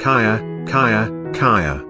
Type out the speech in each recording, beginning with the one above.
Kaya, Kaya, Kaya.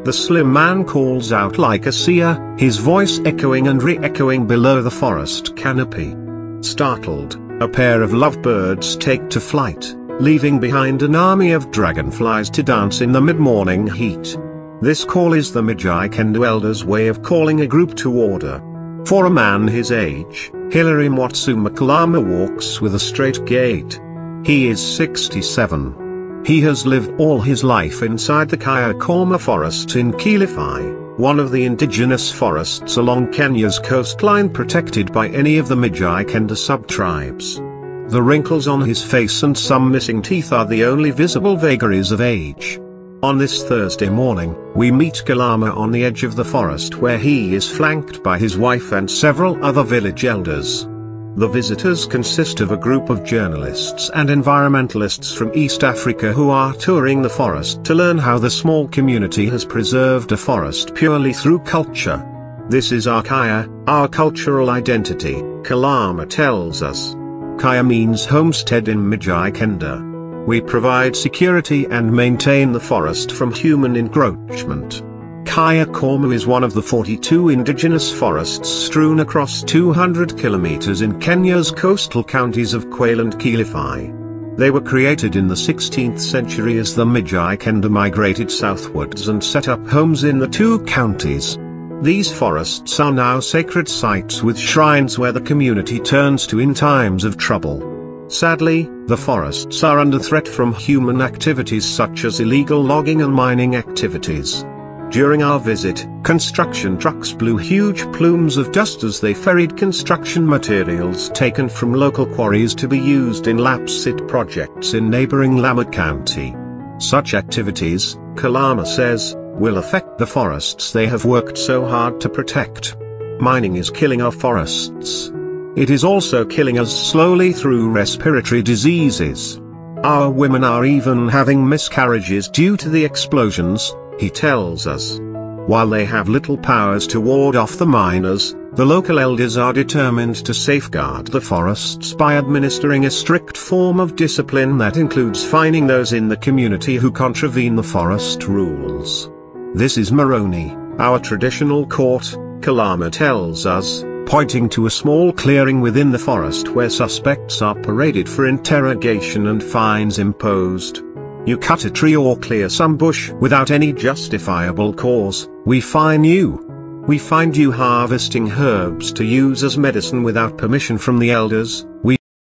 The slim man calls out like a seer, his voice echoing and re-echoing below the forest canopy. Startled, a pair of lovebirds take to flight, leaving behind an army of dragonflies to dance in the mid-morning heat. This call is the Mijikenda elders' way of calling a group to order. For a man his age, Hilary Mwatsuma Kalama walks with a straight gait. He is 67. He has lived all his life inside the Kayakoma forests in Kilifi, one of the indigenous forests along Kenya's coastline protected by any of the Mijikenda sub-tribes. The wrinkles on his face and some missing teeth are the only visible vagaries of age. On this Thursday morning, we meet Kalama on the edge of the forest where he is flanked by his wife and several other village elders. The visitors consist of a group of journalists and environmentalists from East Africa who are touring the forest to learn how the small community has preserved a forest purely through culture. This is our Kaya, our cultural identity, Kalama tells us. Kaya means homestead in Mijikenda. We provide security and maintain the forest from human encroachment. Kayakoma is one of the 42 indigenous forests strewn across 200 kilometers in Kenya's coastal counties of Kwale and Kilifi. They were created in the 16th century as the Mijikenda migrated southwards and set up homes in the two counties. These forests are now sacred sites with shrines where the community turns to in times of trouble. Sadly, the forests are under threat from human activities such as illegal logging and mining activities. During our visit, construction trucks blew huge plumes of dust as they ferried construction materials taken from local quarries to be used in lapsit projects in neighboring Lamu County. Such activities, Kalama says, will affect the forests they have worked so hard to protect. Mining is killing our forests. It is also killing us slowly through respiratory diseases. Our women are even having miscarriages due to the explosions, he tells us. While they have little powers to ward off the miners, the local elders are determined to safeguard the forests by administering a strict form of discipline that includes fining those in the community who contravene the forest rules. This is Moroni, our traditional court, Kalama tells us, pointing to a small clearing within the forest where suspects are paraded for interrogation and fines imposed. You cut a tree or clear some bush without any justifiable cause, we fine you. We find you harvesting herbs to use as medicine without permission from the elders, we